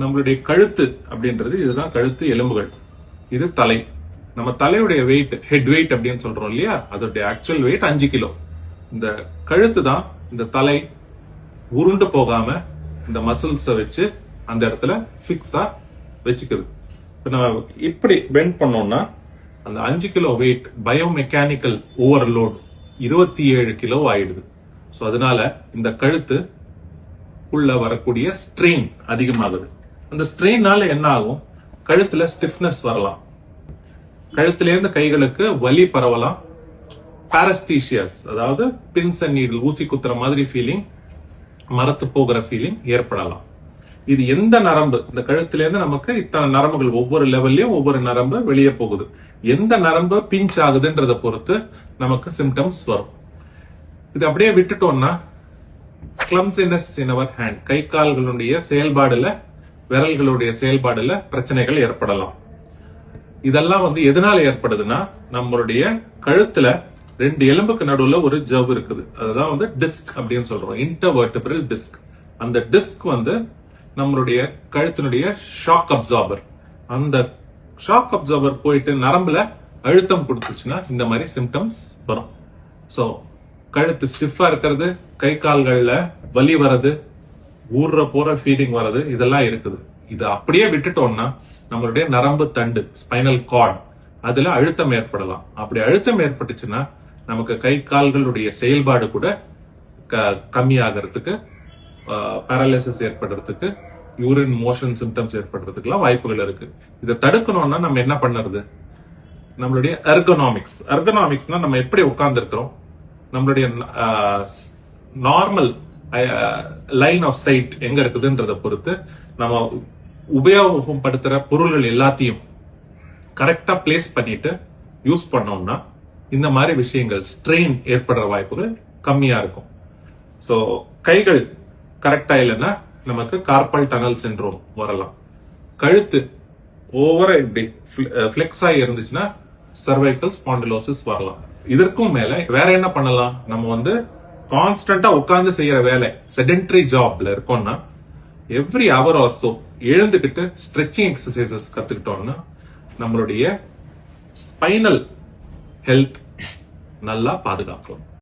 நம்மளுடைய கழுத்து அப்படின்றது இதுதான் கழுத்து எலும்புகள். இது தலை. நம்ம தலையுடைய வெயிட், ஹெட் வெயிட் அப்படின்னு சொல்றோம் இல்லையா, அதோடைய ஆக்சுவல் வெயிட் 5 கிலோ. இந்த கழுத்து தான் இந்த தலை உருண்டு போகாம இந்த மசில்ஸை வச்சு அந்த இடத்துல பிக்ஸா வச்சுக்குது. இப்ப நம்ம இப்படி பெண்ட் பண்ணோம்னா அந்த 5 kilo weight biomechanical overload 27 kilo ஆயிடுது. ஸோ அதனால இந்த கழுத்து உள்ள வரக்கூடிய ஸ்ட்ரெயின் அதிகமாகுது. அந்த ஸ்ட்ரெயினால என்ன ஆகும், கழுத்துல ஸ்டிஃப்னஸ் வரலாம், கழுத்திலேருந்து கைகளுக்கு வலி பரவலாம், பாரஸ்தீஷியஸ் அதாவது பின்ஸ் அண்ட் நீடில் ஊசி குத்துற மாதிரி ஃபீலிங், மரத்து போகிற ஃபீலிங் ஏற்படலாம். இது எந்த நரம்பு, இந்த கழுத்திலேருந்து நமக்கு இத்தனை நரம்புகள், ஒவ்வொரு லெவல்லயும் ஒவ்வொரு நரம்பு வெளியே போகுது, எந்த நரம்பு பிஞ்ச் ஆகுதுன்றத பொறுத்து நமக்கு சிம்டம்ஸ் வரும். இது அப்படியே விட்டுட்டோம்னா கிளம்சினஸ் இன் அவர் ஹேண்ட், கை கால்களுடைய செயல்பாடுல, விரல்களுடைய செயல்பாடுல பிரச்சனைகள் ஏற்படலாம். இதெல்லாம் எதனால ஏற்படுதுன்னா, நம்மளுடைய கழுத்துல 2 எலும்புக்கு நடுவுல ஒரு ஜவ் இருக்குது, அதுதான் டிஸ்க் அப்படின்னு சொல்றோம், இன்டர்வெர்டிபிரல் டிஸ்க். அந்த டிஸ்க் நம்மளுடைய கழுத்தினுடைய ஷாக் அப்சார்பர். அந்த ஷாக் அப்சார்பர் போயிட்டு நரம்புல அழுத்தம் கொடுத்துச்சுன்னா இந்த மாதிரி சிம்டம்ஸ் வரும். சோ கழுத்து ஸ்டிஃபா இருக்கிறது, கை கால்கள்ல வலி வர்றது, ஊர்ற போற ஃபீலிங் வர்றது, இதெல்லாம் இருக்குது. இது அப்படியே விட்டுட்டோம்னா நம்மளுடைய நரம்பு தண்டு, ஸ்பைனல் கார்டு, அதுல அழுத்தம் ஏற்படலாம். அப்படி அழுத்தம் ஏற்பட்டுச்சுன்னா நமக்கு கை கால்களுடைய செயல்பாடு கூட கம்மியாகிறதுக்கு, பேரலைசிஸ் ஏற்படுறதுக்கு, யூரின் மோஷன் சிம்டம்ஸ் ஏற்படுறதுக்குலாம் வாய்ப்புகள் இருக்கு. இதை தடுக்கணும்னா நம்ம என்ன பண்ணுறது, நம்மளுடைய எர்கனாமிக்ஸ்னா நம்ம எப்படி உட்கார்ந்து இருக்கிறோம், நம்மளுடைய நார்மல் லைன் ஆஃப் சைட் எங்க இருக்குதுன்றத பொறுத்து நம்ம உபயோகப்படுத்துற பொருள்கள் எல்லாத்தையும் கரெக்டா பிளேஸ் பண்ணிட்டு யூஸ் பண்ணோம்னா இந்த மாதிரி விஷயங்கள், ஸ்ட்ரெயின் ஏற்படுற வாய்ப்புகள் கம்மியா இருக்கும். சோ கைகள் கரெக்டா இல்லைன்னா நமக்கு கார்பல் டனல் சிண்ட்ரோம் வரலாம். கழுத்து ஓவரா இப்படி ஃபிளெக்ஸ் ஆகி இருந்துச்சுன்னா சர்வைக்கல் ஸ்பாண்டிலோசிஸ் வரலாம். இதற்கும் மேல வேற என்ன பண்ணலாம், நம்ம கான்ஸ்டன்டா உட்கார்ந்து செய்யற வேலை, செடென்டரி ஜாப்ல இருக்கோம்னா எவ்ரி ஹவர் ஆர் சோ எழுந்துக்கிட்டு ஸ்ட்ரெச்சிங் எக்ஸசைசஸ் கத்துக்கிட்டோம்னா நம்மளுடைய ஸ்பைனல் ஹெல்த் நல்லா பாதுகாக்கும்.